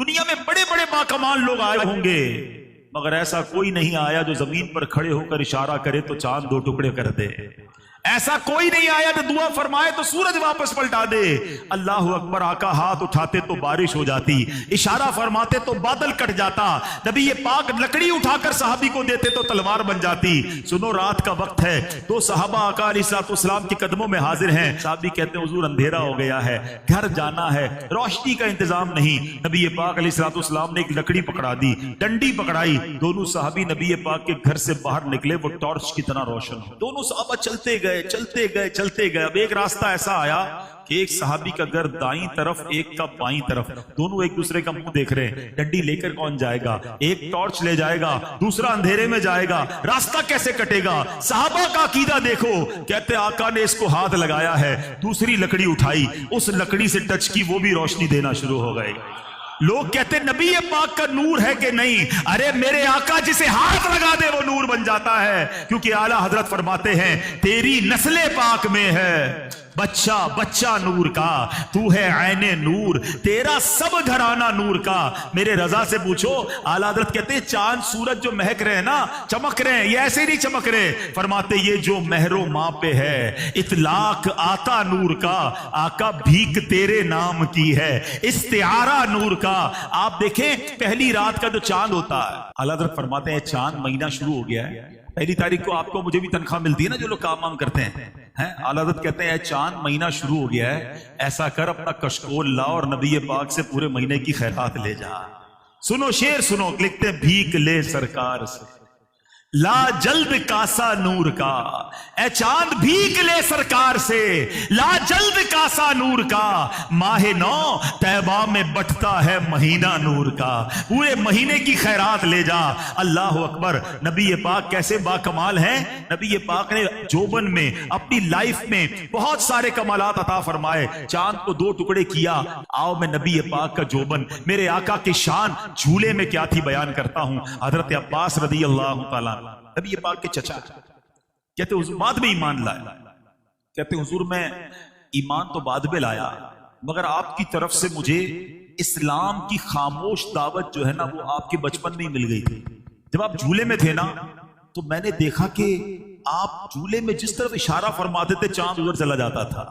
دنیا میں بڑے بڑے باکمال لوگ آئے ہوں گے، مگر ایسا کوئی نہیں آیا جو زمین پر کھڑے ہو کر اشارہ کرے تو چاند دو ٹکڑے کر دے۔ ایسا کوئی نہیں آیا جو دعا فرمائے تو سورج واپس پلٹا دے۔ اللہ اکبر، آقا ہاتھ اٹھاتے تو بارش ہو جاتی، اشارہ فرماتے تو بادل کٹ جاتا، نبی پاک لکڑی اٹھا کر صحابی کو دیتے تو تلوار بن جاتی۔ سنو، رات کا وقت ہے، دو صحابہ آقا علیہ الصلوۃ والسلام کے قدموں میں حاضر ہیں۔ صحابی کہتے ہیں حضور اندھیرا ہو گیا ہے، گھر جانا ہے، روشنی کا انتظام نہیں۔ نبی پاک علیہ الصلوۃ والسلام نے ایک لکڑی پکڑا دی، ڈنڈی پکڑائی، دونوں صحابی نبی پاک کے گھر سے باہر نکلے، وہ ٹارچ کی طرح روشن ہو۔ دونوں صحابہ چلتے گئے چلتے گئے چلتے گئے۔ اب ایک راستہ ایسا آیا کہ ایک صحابی کا گھر دائیں طرف، ایک کا بائیں طرف، دونوں ایک دوسرے کا منہ دیکھ رہے ہیں۔ ڈنڈی لے کر کون جائے گا؟ ایک ٹارچ لے جائے گا، دوسرا اندھیرے میں جائے گا، راستہ کیسے کٹے گا؟ صحابہ کا عقیدہ دیکھو، کہتے آقا نے اس کو ہاتھ لگایا ہے، دوسری لکڑی اٹھائی، اس لکڑی سے ٹچ کی، وہ بھی روشنی دینا شروع ہو گئی۔ لوگ کہتے نبی پاک کا نور ہے کہ نہیں؟ ارے میرے آقا جسے ہاتھ لگا دے وہ نور بن جاتا ہے، کیونکہ اعلیٰ حضرت فرماتے ہیں تیری نسل پاک میں ہے بچہ بچہ نور کا، تو ہے عین نور، تیرا سب گھرانہ نور کا۔ میرے رضا سے پوچھو، اعلیٰ حضرت کہتے ہیں چاند سورج جو مہک رہے ہیں نا، چمک رہے ہیں، یہ ایسے نہیں چمک رہے، فرماتے یہ جو مہر و ماں پہ ہے اطلاق آتا نور کا، آقا بھیک تیرے نام کی ہے استعارہ نور کا۔ آپ دیکھیں پہلی رات کا جو چاند ہوتا ہے، اعلیٰ حضرت فرماتے ہیں چاند مہینہ شروع ہو گیا ہے، پہلی تاریخ کو آپ کو مجھے بھی تنخواہ ملتی ہے نا جو لوگ کام وام کرتے ہیں۔ اعلیٰ حضرت کہتے ہیں چاند مہینہ شروع ہو گیا ہے، ایسا کر اپنا کشکول لا اور نبی پاک سے پورے مہینے کی خیرات لے جا۔ سنو شعر سنو، لکھتے ہیں بھیک لے سرکار سے لا جلد کاسا نور کا، اے چاند بھیک لے سرکار سے لا جلد کاسا نور کا، ماہ نو طیبہ میں بٹتا ہے مہینہ نور کا، پورے مہینے کی خیرات لے جا۔ اللہ اکبر، نبی پاک کیسے با کمال ہیں۔ نبی پاک نے جوبن میں اپنی لائف میں بہت سارے کمالات عطا فرمائے، چاند کو دو ٹکڑے کیا۔ آؤ میں نبی پاک کا جوبن، میرے آقا کی شان جھولے میں کیا تھی بیان کرتا ہوں۔ حضرت عباس رضی اللہ تعالیٰ نبی پاک کے چچا کہتے حضور بعد میں ایمان لائے، کہتے حضور میں ایمان تو بعد میں لایا، مگر آپ کی طرف سے مجھے اسلام کی خاموش دعوت جو ہے نا وہ آپ کے بچپن میں ہی مل گئی تھی۔ جب آپ جھولے میں تھے نا تو میں نے دیکھا کہ آپ جھولے میں جس طرف اشارہ فرماتے تھے چاند ادھر چلا جاتا تھا۔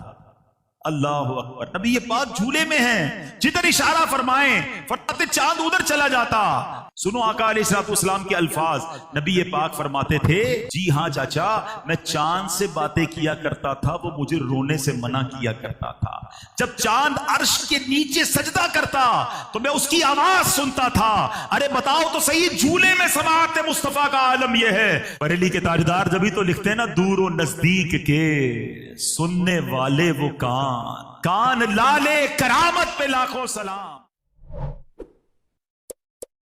اللہ اکبر، نبی پاک جھولے میں ہیں، جدھر اشارہ فرمائیں فرماتے چاند ادھر چلا جاتا۔ سنو آقا علیہ الصلوۃ والسلام کے الفاظ، نبی پاک فرماتے تھے جی ہاں چاچا، میں چاند سے باتیں کیا کرتا تھا، وہ مجھے رونے سے منع کیا کرتا تھا۔ جب چاند عرش کے نیچے سجدہ کرتا تو میں اس کی آواز سنتا تھا۔ ارے بتاؤ تو صحیح، جھولے میں سماعت مصطفیٰ کا عالم یہ ہے۔ بریلی کے تاجدار جبھی تو لکھتے ہیں نا، دور و نزدیک کے سننے والے وہ کان لالے کرامت پہ لاکھوں سلام۔